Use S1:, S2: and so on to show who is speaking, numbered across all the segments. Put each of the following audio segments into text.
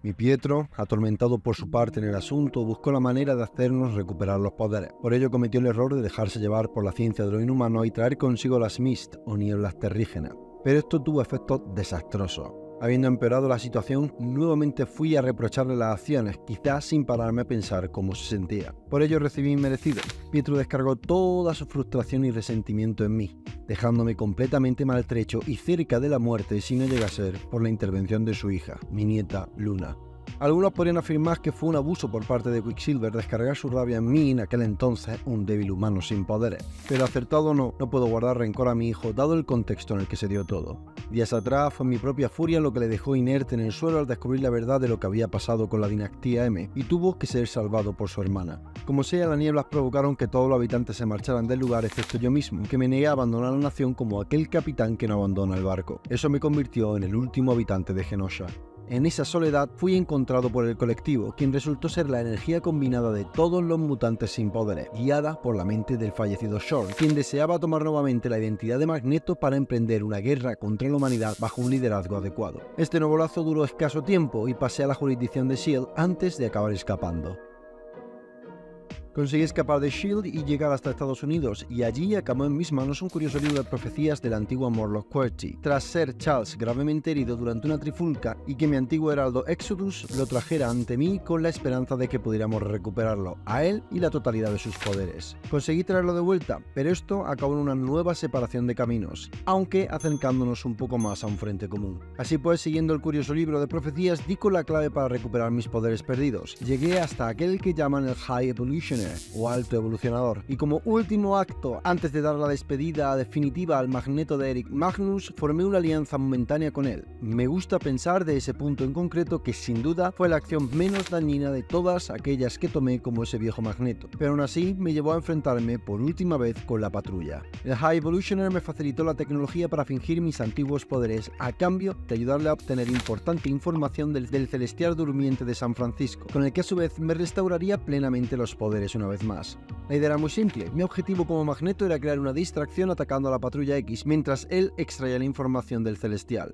S1: Mi Pietro, atormentado por su parte en el asunto, buscó la manera de hacernos recuperar los poderes. Por ello cometió el error de dejarse llevar por la ciencia de lo inhumano y traer consigo las mist o nieblas terrígenas. Pero esto tuvo efectos desastrosos. Habiendo empeorado la situación, nuevamente fui a reprocharle las acciones, quizás sin pararme a pensar cómo se sentía. Por ello recibí inmerecido. Pietro descargó toda su frustración y resentimiento en mí, dejándome completamente maltrecho y cerca de la muerte si no llega a ser por la intervención de su hija, mi nieta Luna. Algunos podrían afirmar que fue un abuso por parte de Quicksilver descargar su rabia en mí, en aquel entonces un débil humano sin poderes. Pero acertado o no, no puedo guardar rencor a mi hijo dado el contexto en el que se dio todo. Días atrás fue mi propia furia lo que le dejó inerte en el suelo al descubrir la verdad de lo que había pasado con la dinastía M, y tuvo que ser salvado por su hermana. Como sea, las nieblas provocaron que todos los habitantes se marcharan del lugar excepto yo mismo, que me negué a abandonar la nación como aquel capitán que no abandona el barco. Eso me convirtió en el último habitante de Genosha. En esa soledad fui encontrado por el colectivo, quien resultó ser la energía combinada de todos los mutantes sin poderes, guiada por la mente del fallecido Short, quien deseaba tomar nuevamente la identidad de Magneto para emprender una guerra contra la humanidad bajo un liderazgo adecuado. Este nuevo lazo duró escaso tiempo y pasé a la jurisdicción de S.H.I.E.L.D. antes de acabar escapando. Conseguí escapar de S.H.I.E.L.D. y llegar hasta Estados Unidos, y allí acabó en mis manos un curioso libro de profecías de la antigua Morlock QWERTY, tras ser Charles gravemente herido durante una trifulca y que mi antiguo heraldo Exodus lo trajera ante mí con la esperanza de que pudiéramos recuperarlo, a él y la totalidad de sus poderes. Conseguí traerlo de vuelta, pero esto acabó en una nueva separación de caminos, aunque acercándonos un poco más a un frente común. Así pues, siguiendo el curioso libro de profecías, di con la clave para recuperar mis poderes perdidos. Llegué hasta aquel que llaman el High Evolutionary, o alto evolucionador, y como último acto, antes de dar la despedida definitiva al Magneto de Eric Magnus, formé una alianza momentánea con él. Me gusta pensar de ese punto en concreto que sin duda fue la acción menos dañina de todas aquellas que tomé como ese viejo Magneto, pero aún así me llevó a enfrentarme por última vez con la patrulla. El High Evolutioner me facilitó la tecnología para fingir mis antiguos poderes a cambio de ayudarle a obtener importante información del celestial durmiente de San Francisco, con el que a su vez me restauraría plenamente los poderes una vez más. La idea era muy simple. Mi objetivo como Magneto era crear una distracción atacando a la Patrulla X mientras él extraía la información del celestial.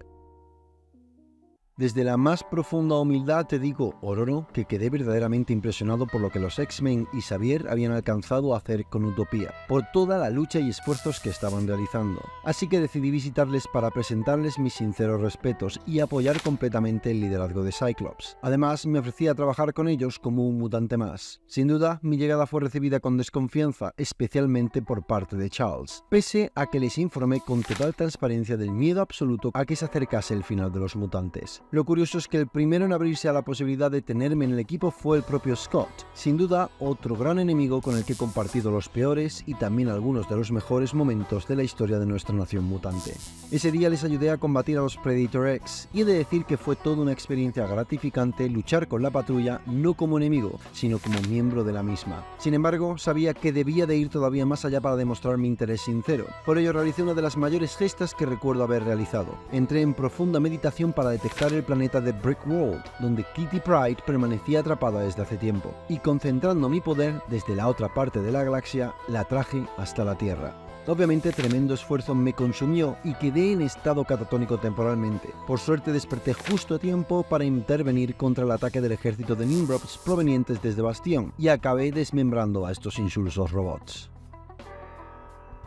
S1: Desde la más profunda humildad te digo, Ororo, que quedé verdaderamente impresionado por lo que los X-Men y Xavier habían alcanzado a hacer con Utopía, por toda la lucha y esfuerzos que estaban realizando. Así que decidí visitarles para presentarles mis sinceros respetos y apoyar completamente el liderazgo de Cyclops. Además, me ofrecí a trabajar con ellos como un mutante más. Sin duda, mi llegada fue recibida con desconfianza, especialmente por parte de Charles, pese a que les informé con total transparencia del miedo absoluto a que se acercase el final de los mutantes. Lo curioso es que el primero en abrirse a la posibilidad de tenerme en el equipo fue el propio Scott, sin duda otro gran enemigo con el que he compartido los peores y también algunos de los mejores momentos de la historia de nuestra nación mutante. Ese día les ayudé a combatir a los Predator X y he de decir que fue toda una experiencia gratificante luchar con la patrulla no como enemigo, sino como miembro de la misma. Sin embargo, sabía que debía de ir todavía más allá para demostrar mi interés sincero. Por ello realicé una de las mayores gestas que recuerdo haber realizado. Entré en profunda meditación para detectar el planeta de Brick World, donde Kitty Pryde permanecía atrapada desde hace tiempo, y concentrando mi poder desde la otra parte de la galaxia, la traje hasta la Tierra. Obviamente tremendo esfuerzo me consumió y quedé en estado catatónico temporalmente. Por suerte desperté justo a tiempo para intervenir contra el ataque del ejército de Nimrods provenientes desde Bastión, y acabé desmembrando a estos insulsos robots.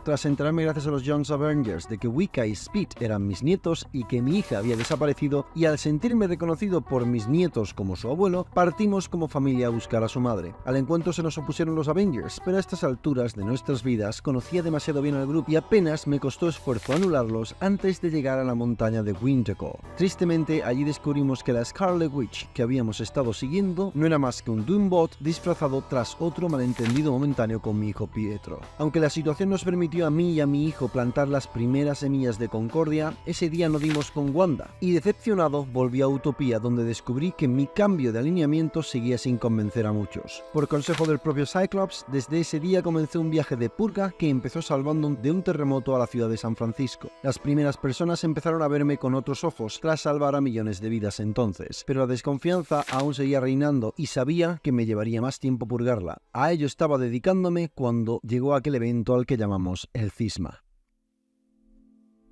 S1: Tras enterarme gracias a los Jones Avengers de que Wicca y Speed eran mis nietos y que mi hija había desaparecido, y al sentirme reconocido por mis nietos como su abuelo, partimos como familia a buscar a su madre. Al encuentro se nos opusieron los Avengers, pero a estas alturas de nuestras vidas conocía demasiado bien al grupo y apenas me costó esfuerzo anularlos antes de llegar a la montaña de Wintercore. Tristemente, allí descubrimos que la Scarlet Witch que habíamos estado siguiendo no era más que un Doombot disfrazado tras otro malentendido momentáneo con mi hijo Pietro. Aunque la situación nos permitió a mí y a mi hijo plantar las primeras semillas de concordia, ese día no dimos con Wanda, y decepcionado volví a Utopía, donde descubrí que mi cambio de alineamiento seguía sin convencer a muchos. Por consejo del propio Cyclops, desde ese día comencé un viaje de purga que empezó salvando de un terremoto a la ciudad de San Francisco. Las primeras personas empezaron a verme con otros ojos tras salvar a millones de vidas entonces, pero la desconfianza aún seguía reinando y sabía que me llevaría más tiempo purgarla. A ello estaba dedicándome cuando llegó aquel evento al que llamamos el cisma.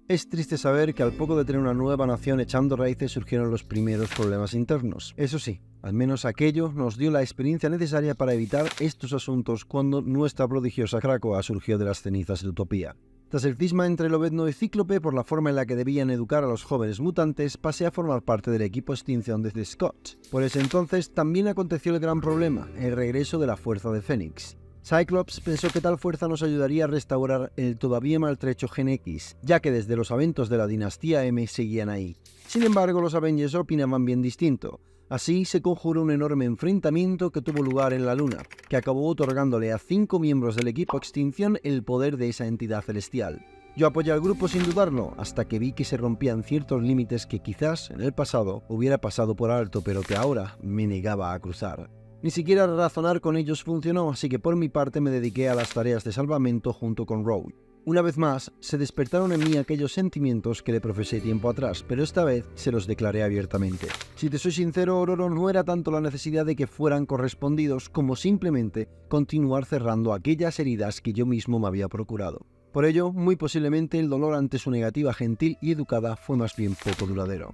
S1: Es triste saber que al poco de tener una nueva nación echando raíces surgieron los primeros problemas internos. Eso sí, al menos aquello nos dio la experiencia necesaria para evitar estos asuntos cuando nuestra prodigiosa Krakoa surgió de las cenizas de Utopía. Tras el cisma entre Lobezno y Cíclope por la forma en la que debían educar a los jóvenes mutantes, pasé a formar parte del equipo extinción de The Scott. Por ese entonces también aconteció el gran problema, el regreso de la Fuerza de Fénix. Cyclops pensó que tal fuerza nos ayudaría a restaurar el todavía maltrecho Gen X, ya que desde los eventos de la Dinastía M seguían ahí. Sin embargo, los Avengers opinaban bien distinto. Así se conjuró un enorme enfrentamiento que tuvo lugar en la Luna, que acabó otorgándole a 5 miembros del equipo Extinción el poder de esa entidad celestial. Yo apoyé al grupo sin dudarlo, hasta que vi que se rompían ciertos límites que quizás en el pasado hubiera pasado por alto, pero que ahora me negaba a cruzar. Ni siquiera razonar con ellos funcionó, así que por mi parte me dediqué a las tareas de salvamento junto con Rogue. Una vez más, se despertaron en mí aquellos sentimientos que le profesé tiempo atrás, pero esta vez se los declaré abiertamente. Si te soy sincero, Ororo, no era tanto la necesidad de que fueran correspondidos como simplemente continuar cerrando aquellas heridas que yo mismo me había procurado. Por ello, muy posiblemente el dolor ante su negativa gentil y educada fue más bien poco duradero.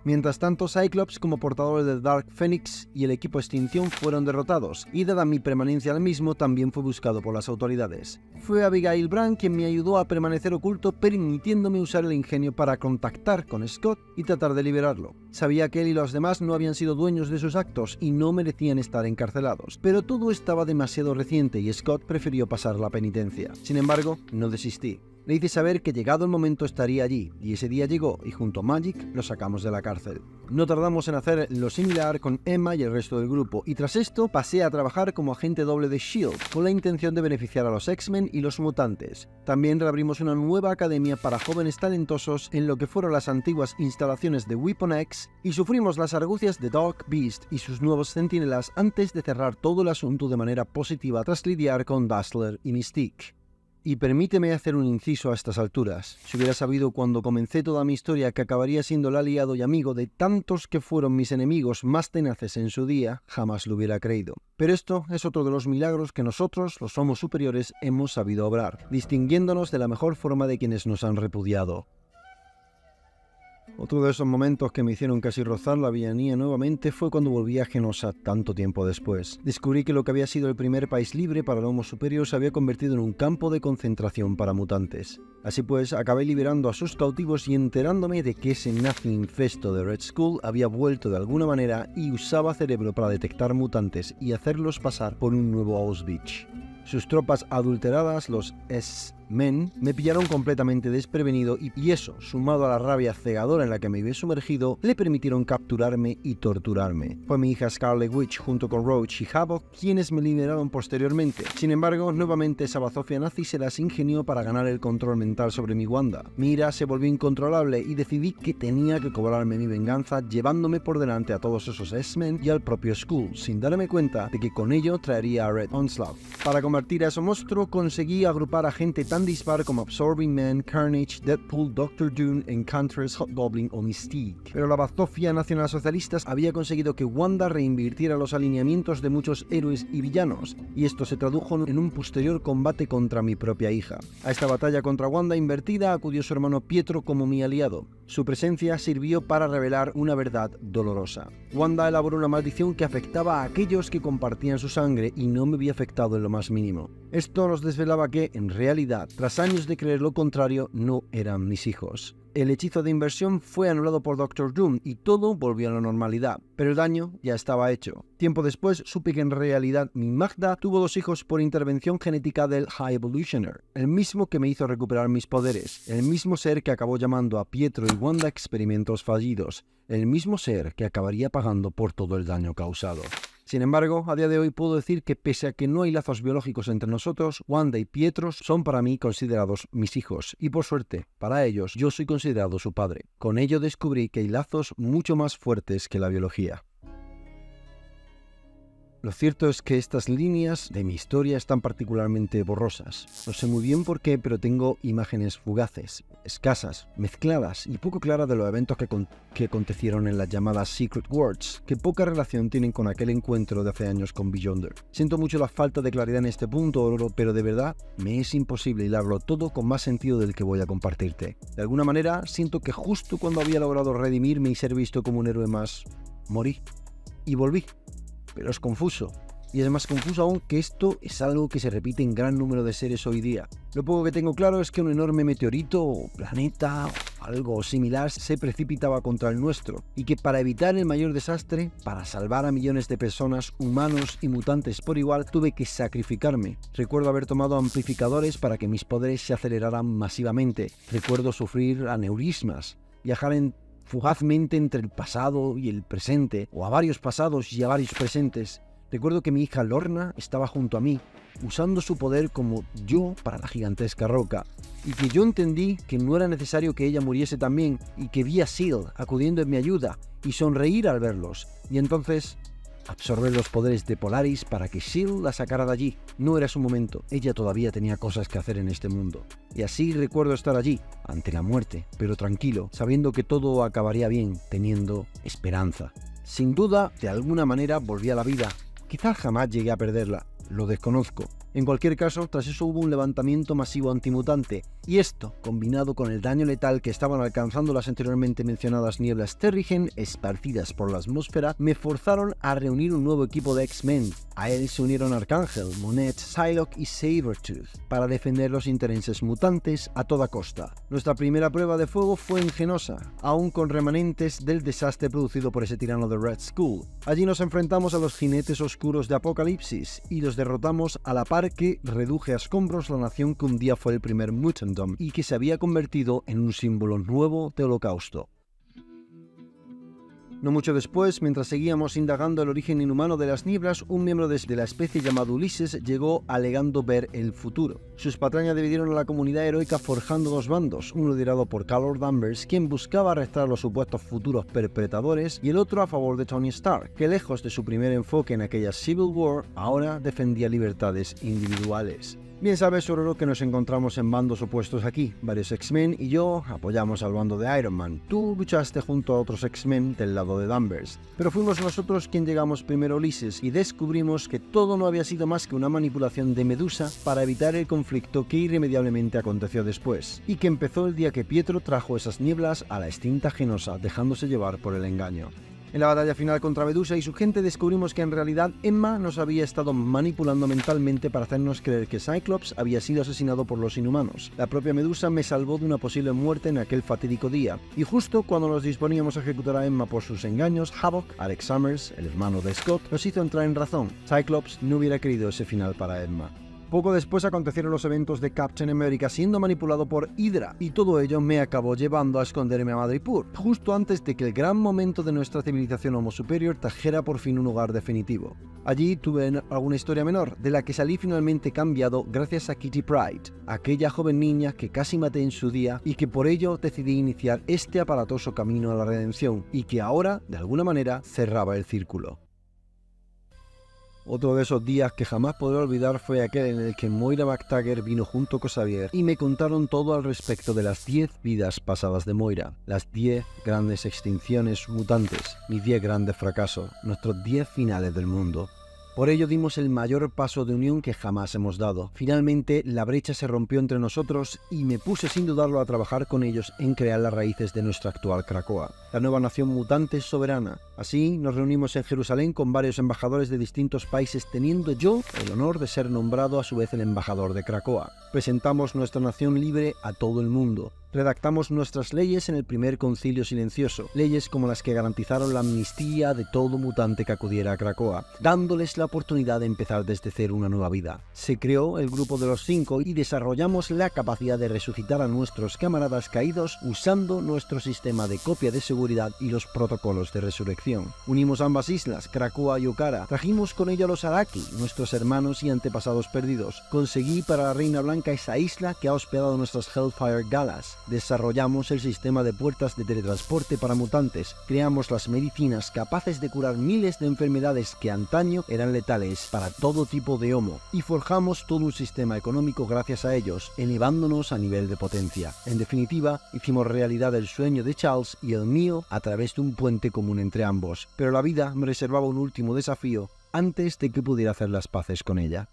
S1: Mientras tanto, Cyclops como portador del Dark Phoenix y el equipo Extinción fueron derrotados, y dada mi permanencia al mismo, también fue buscado por las autoridades. Fue Abigail Brand quien me ayudó a permanecer oculto, permitiéndome usar el ingenio para contactar con Scott y tratar de liberarlo. Sabía que él y los demás no habían sido dueños de sus actos y no merecían estar encarcelados, pero todo estaba demasiado reciente y Scott prefirió pasar la penitencia. Sin embargo, no desistí. Le hice saber que llegado el momento estaría allí, y ese día llegó, y junto a Magic lo sacamos de la cárcel. No tardamos en hacer lo similar con Emma y el resto del grupo, y tras esto pasé a trabajar como agente doble de S.H.I.E.L.D., con la intención de beneficiar a los X-Men y los mutantes. También reabrimos una nueva academia para jóvenes talentosos en lo que fueron las antiguas instalaciones de Weapon X, y sufrimos las argucias de Doc, Beast y sus nuevos centinelas antes de cerrar todo el asunto de manera positiva tras lidiar con Dazzler y Mystique. Y permíteme hacer un inciso a estas alturas. Si hubiera sabido cuando comencé toda mi historia que acabaría siendo el aliado y amigo de tantos que fueron mis enemigos más tenaces en su día, jamás lo hubiera creído. Pero esto es otro de los milagros que nosotros, los Homos superiores, hemos sabido obrar, distinguiéndonos de la mejor forma de quienes nos han repudiado. Otro de esos momentos que me hicieron casi rozar la villanía nuevamente fue cuando volví a Genosha tanto tiempo después. Descubrí que lo que había sido el primer país libre para el Homo superior se había convertido en un campo de concentración para mutantes. Así pues, acabé liberando a sus cautivos y enterándome de que ese nazi infesto de Red Skull había vuelto de alguna manera y usaba cerebro para detectar mutantes y hacerlos pasar por un nuevo Auschwitz. Sus tropas adulteradas, los S-Men, me pillaron completamente desprevenido y eso, sumado a la rabia cegadora en la que me había sumergido, le permitieron capturarme y torturarme. Fue mi hija Scarlet Witch junto con Roach y Havoc quienes me liberaron posteriormente. Sin embargo, nuevamente esa bazofia nazi se las ingenió para ganar el control mental sobre mi Wanda. Mi ira se volvió incontrolable y decidí que tenía que cobrarme mi venganza llevándome por delante a todos esos S-Men y al propio Skull, sin darme cuenta de que con ello traería a Red Onslaught. Para combatir a ese monstruo conseguí agrupar a gente tan dispar como Absorbing Man, Carnage, Deadpool, Doctor Doom, Enchantress, Hobgoblin o Mystique. Pero la bazofia nacionalsocialistas había conseguido que Wanda reinvirtiera los alineamientos de muchos héroes y villanos, y esto se tradujo en un posterior combate contra mi propia hija. A esta batalla contra Wanda invertida acudió su hermano Pietro como mi aliado. Su presencia sirvió para revelar una verdad dolorosa. Wanda elaboró una maldición que afectaba a aquellos que compartían su sangre y no me había afectado en lo más mínimo. Esto nos desvelaba que, en realidad, tras años de creer lo contrario, no eran mis hijos. El hechizo de inversión fue anulado por Doctor Doom y todo volvió a la normalidad, pero el daño ya estaba hecho. Tiempo después supe que en realidad mi Magda tuvo 2 hijos por intervención genética del High Evolutioner, el mismo que me hizo recuperar mis poderes, el mismo ser que acabó llamando a Pietro y Wanda experimentos fallidos, el mismo ser que acabaría pagando por todo el daño causado. Sin embargo, a día de hoy puedo decir que pese a que no hay lazos biológicos entre nosotros, Wanda y Pietro son para mí considerados mis hijos, y por suerte, para ellos, yo soy considerado su padre. Con ello descubrí que hay lazos mucho más fuertes que la biología. Lo cierto es que estas líneas de mi historia están particularmente borrosas. No sé muy bien por qué, pero tengo imágenes fugaces, escasas, mezcladas y poco claras de los eventos que acontecieron en las llamadas Secret Words, que poca relación tienen con aquel encuentro de hace años con Beyonder. Siento mucho la falta de claridad en este punto, pero de verdad me es imposible hilarlo todo con más sentido del que voy a compartirte. De alguna manera, siento que justo cuando había logrado redimirme y ser visto como un héroe más, morí. Y volví. Pero es confuso. Y es más confuso aún que esto es algo que se repite en gran número de seres hoy día. Lo poco que tengo claro es que un enorme meteorito o planeta o algo similar se precipitaba contra el nuestro y que para evitar el mayor desastre, para salvar a millones de personas, humanos y mutantes por igual, tuve que sacrificarme. Recuerdo haber tomado amplificadores para que mis poderes se aceleraran masivamente. Recuerdo sufrir aneurismas, viajar fugazmente entre el pasado y el presente, o a varios pasados y a varios presentes. Recuerdo que mi hija Lorna estaba junto a mí, usando su poder como yo para la gigantesca roca, y que yo entendí que no era necesario que ella muriese también, y que vi a Seal acudiendo en mi ayuda, y sonreír al verlos, y entonces absorber los poderes de Polaris para que Seal la sacara de allí. No era su momento, ella todavía tenía cosas que hacer en este mundo. Y así recuerdo estar allí, ante la muerte, pero tranquilo, sabiendo que todo acabaría bien, teniendo esperanza. Sin duda, de alguna manera volví a la vida. Quizás jamás llegué a perderla, lo desconozco. En cualquier caso, tras eso hubo un levantamiento masivo antimutante, y esto, combinado con el daño letal que estaban alcanzando las anteriormente mencionadas nieblas Terrigen esparcidas por la atmósfera, me forzaron a reunir un nuevo equipo de X-Men. A él se unieron Arcángel, Monet, Psylocke y Sabretooth, para defender los intereses mutantes a toda costa. Nuestra primera prueba de fuego fue en Genosha, aún con remanentes del desastre producido por ese tirano de Red Skull. Allí nos enfrentamos a los jinetes oscuros de Apocalipsis, y los derrotamos a la par que reduje a escombros la nación que un día fue el primer Mutantdom y que se había convertido en un símbolo nuevo de holocausto. No mucho después, mientras seguíamos indagando el origen inhumano de las nieblas, un miembro de la especie llamado Ulises llegó alegando ver el futuro. Sus patrañas dividieron a la comunidad heroica forjando dos bandos, uno liderado por Carol Danvers, quien buscaba arrestar a los supuestos futuros perpetradores, y el otro a favor de Tony Stark, que lejos de su primer enfoque en aquella Civil War, ahora defendía libertades individuales. Bien sabes, Ororo, que nos encontramos en bandos opuestos aquí. Varios X-Men y yo apoyamos al bando de Iron Man. Tú luchaste junto a otros X-Men del lado de Danvers. Pero fuimos nosotros quien llegamos primero a Ulises y descubrimos que todo no había sido más que una manipulación de Medusa para evitar el conflicto que irremediablemente aconteció después, y que empezó el día que Pietro trajo esas nieblas a la extinta Genosha, dejándose llevar por el engaño. En la batalla final contra Medusa y su gente descubrimos que en realidad Emma nos había estado manipulando mentalmente para hacernos creer que Cyclops había sido asesinado por los inhumanos. La propia Medusa me salvó de una posible muerte en aquel fatídico día, y justo cuando nos disponíamos a ejecutar a Emma por sus engaños, Havoc, Alex Summers, el hermano de Scott, nos hizo entrar en razón. Cyclops no hubiera querido ese final para Emma. Poco después acontecieron los eventos de Captain America siendo manipulado por Hydra, y todo ello me acabó llevando a esconderme a Madripoor, justo antes de que el gran momento de nuestra civilización Homo Superior trajera por fin un hogar definitivo. Allí tuve alguna historia menor, de la que salí finalmente cambiado gracias a Kitty Pryde, aquella joven niña que casi maté en su día y que por ello decidí iniciar este aparatoso camino a la redención, y que ahora, de alguna manera, cerraba el círculo. Otro de esos días que jamás podré olvidar fue aquel en el que Moira MacTaggert vino junto con Xavier y me contaron todo al respecto de las 10 vidas pasadas de Moira, las 10 grandes extinciones mutantes, mis 10 grandes fracasos, nuestros 10 finales del mundo. Por ello dimos el mayor paso de unión que jamás hemos dado. Finalmente la brecha se rompió entre nosotros y me puse sin dudarlo a trabajar con ellos en crear las raíces de nuestra actual Krakoa, la nueva nación mutante soberana. Así nos reunimos en Jerusalén con varios embajadores de distintos países, teniendo yo el honor de ser nombrado a su vez el embajador de Krakoa. Presentamos nuestra nación libre a todo el mundo. Redactamos nuestras leyes en el primer concilio silencioso, leyes como las que garantizaron la amnistía de todo mutante que acudiera a Krakoa, dándoles la oportunidad de empezar desde cero una nueva vida. Se creó el grupo de los 5 y desarrollamos la capacidad de resucitar a nuestros camaradas caídos usando nuestro sistema de copia de seguridad y los protocolos de resurrección. Unimos ambas islas, Krakoa y Okara, trajimos con ello a los Araki, nuestros hermanos y antepasados perdidos. Conseguí para la Reina Blanca esa isla que ha hospedado nuestras Hellfire Galas. desarrollamos el sistema de puertas de teletransporte para mutantes, creamos las medicinas capaces de curar miles de enfermedades que antaño eran letales para todo tipo de Homo, y forjamos todo un sistema económico gracias a ellos, elevándonos a nivel de potencia. En definitiva, hicimos realidad el sueño de Charles y el mío a través de un puente común entre ambos, pero la vida me reservaba un último desafío antes de que pudiera hacer las paces con ella.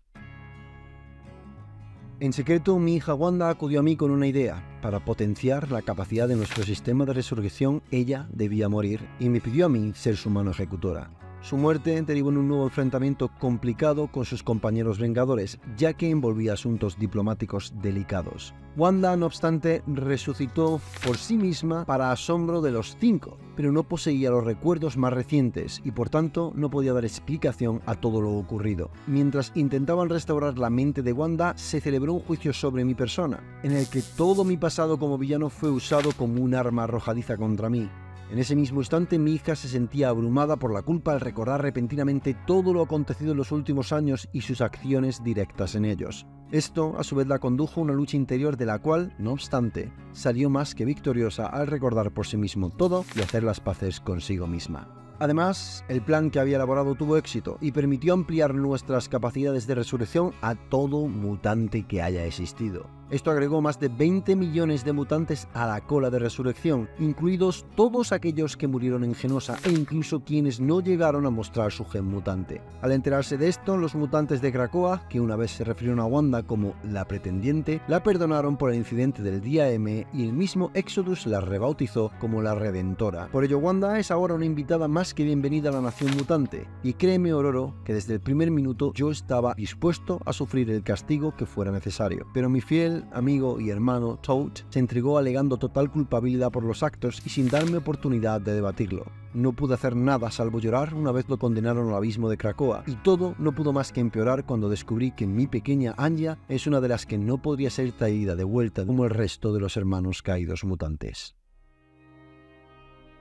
S1: En secreto, mi hija Wanda acudió a mí con una idea. Para potenciar la capacidad de nuestro sistema de resurrección, ella debía morir y me pidió a mí ser su mano ejecutora. Su muerte derivó en un nuevo enfrentamiento complicado con sus compañeros Vengadores, ya que envolvía asuntos diplomáticos delicados. Wanda, no obstante, resucitó por sí misma para asombro de los 5, pero no poseía los recuerdos más recientes y por tanto no podía dar explicación a todo lo ocurrido. Mientras intentaban restaurar la mente de Wanda, se celebró un juicio sobre mi persona, en el que todo mi pasado como villano fue usado como un arma arrojadiza contra mí. En ese mismo instante mi hija se sentía abrumada por la culpa al recordar repentinamente todo lo acontecido en los últimos años y sus acciones directas en ellos. Esto a su vez la condujo a una lucha interior de la cual, no obstante, salió más que victoriosa al recordar por sí mismo todo y hacer las paces consigo misma. Además, el plan que había elaborado tuvo éxito y permitió ampliar nuestras capacidades de resurrección a todo mutante que haya existido. Esto agregó más de 20 millones de mutantes a la cola de resurrección, incluidos todos aquellos que murieron en Genosha e incluso quienes no llegaron a mostrar su gen mutante. Al enterarse de esto, los mutantes de Krakoa, que una vez se refirieron a Wanda como la pretendiente, la perdonaron por el incidente del día M y el mismo Exodus la rebautizó como la Redentora. Por ello, Wanda es ahora una invitada más que bienvenida a la nación mutante, y créeme, Ororo, que desde el primer minuto yo estaba dispuesto a sufrir el castigo que fuera necesario. Pero mi fiel amigo y hermano Toad se entregó alegando total culpabilidad por los actos y sin darme oportunidad de debatirlo. No pude hacer nada salvo llorar una vez lo condenaron al abismo de Krakoa, y todo no pudo más que empeorar cuando descubrí que mi pequeña Anya es una de las que no podría ser traída de vuelta como el resto de los hermanos caídos mutantes.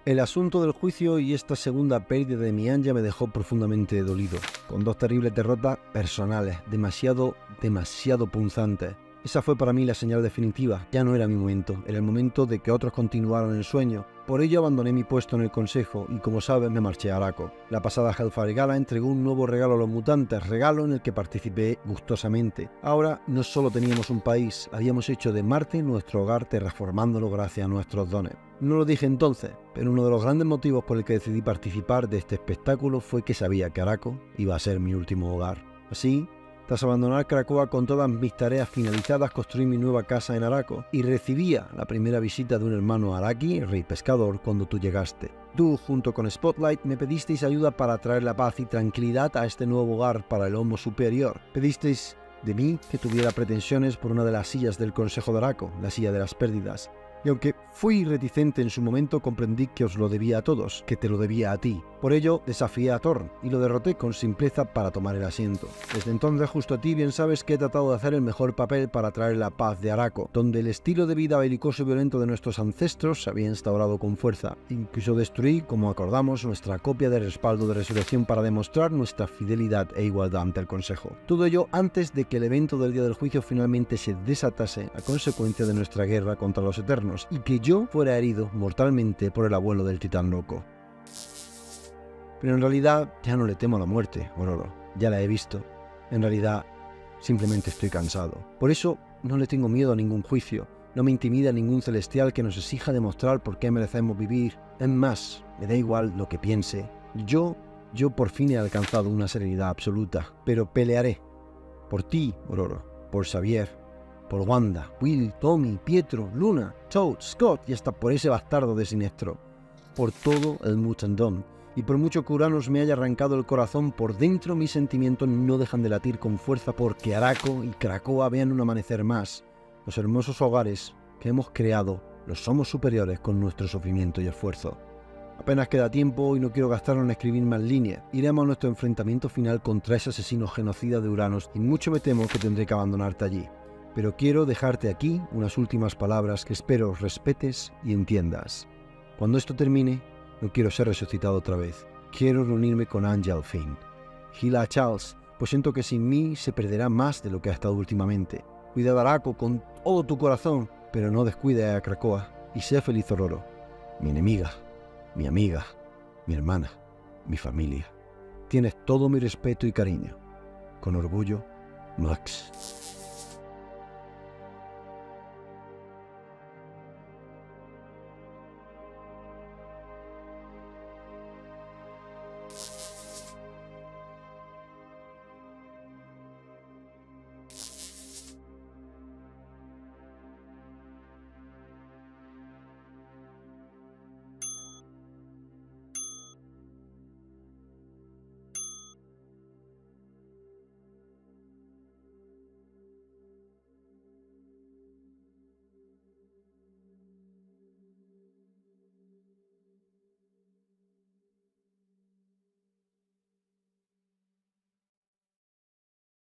S1: El asunto del juicio y esta segunda pérdida de mi Anya me dejó profundamente dolido, con 2 terribles derrotas personales, demasiado punzantes. Esa fue para mí la señal definitiva, ya no era mi momento, era el momento de que otros continuaran el sueño. Por ello abandoné mi puesto en el consejo y, como sabes, me marché a Arakko. La pasada Hellfire Gala entregó un nuevo regalo a los mutantes, regalo en el que participé gustosamente. Ahora no solo teníamos un país, habíamos hecho de Marte nuestro hogar terraformándolo gracias a nuestros dones. No lo dije entonces, pero uno de los grandes motivos por el que decidí participar de este espectáculo fue que sabía que Arakko iba a ser mi último hogar. Así, tras abandonar Krakoa con todas mis tareas finalizadas, construí mi nueva casa en Arakko y recibía la primera visita de un hermano Araki, rey pescador, cuando tú llegaste. Tú, junto con Spotlight, me pedisteis ayuda para traer la paz y tranquilidad a este nuevo hogar para el Homo superior. Pedisteis de mí que tuviera pretensiones por una de las sillas del Consejo de Arakko, la silla de las pérdidas. Y aunque fui reticente en su momento, comprendí que os lo debía a todos, que te lo debía a ti. Por ello, desafié a Thorn y lo derroté con simpleza para tomar el asiento. Desde entonces, justo a ti, bien sabes que he tratado de hacer el mejor papel para traer la paz de Arakko, donde el estilo de vida belicoso y violento de nuestros ancestros se había instaurado con fuerza. Incluso destruí, como acordamos, nuestra copia de respaldo de resurrección para demostrar nuestra fidelidad e igualdad ante el Consejo. Todo ello antes de que el evento del día del juicio finalmente se desatase a consecuencia de nuestra guerra contra los Eternos, y que yo fuera herido mortalmente por el abuelo del titán loco. Pero en realidad ya no le temo a la muerte, Ororo. Ya la he visto. En realidad simplemente estoy cansado. Por eso no le tengo miedo a ningún juicio. No me intimida ningún celestial que nos exija demostrar por qué merecemos vivir. Es más, me da igual lo que piense. Yo por fin he alcanzado una serenidad absoluta. Pero pelearé. Por ti, Ororo. Por Xavier. Por Wanda, Will, Tommy, Pietro, Luna, Toad, Scott y hasta por ese bastardo de Sinestro. Por todo el mutantón. Y por mucho que Uranus me haya arrancado el corazón, por dentro mis sentimientos no dejan de latir con fuerza porque Arakko y Krakoa vean un amanecer más. Los hermosos hogares que hemos creado los somos superiores con nuestro sufrimiento y esfuerzo. Apenas queda tiempo y no quiero gastarlo en escribir más líneas. Iremos a nuestro enfrentamiento final contra ese asesino genocida de Uranus y mucho me temo que tendré que abandonarte allí. Pero quiero dejarte aquí unas últimas palabras que espero respetes y entiendas. Cuando esto termine, no quiero ser resucitado otra vez. Quiero reunirme con Anya al fin. Gila a Charles, pues siento que sin mí se perderá más de lo que ha estado últimamente. Cuida de Arakko con todo tu corazón, pero no descuides a Krakoa y sé feliz, Ororo, mi enemiga, mi amiga, mi hermana, mi familia. Tienes todo mi respeto y cariño. Con orgullo, Max.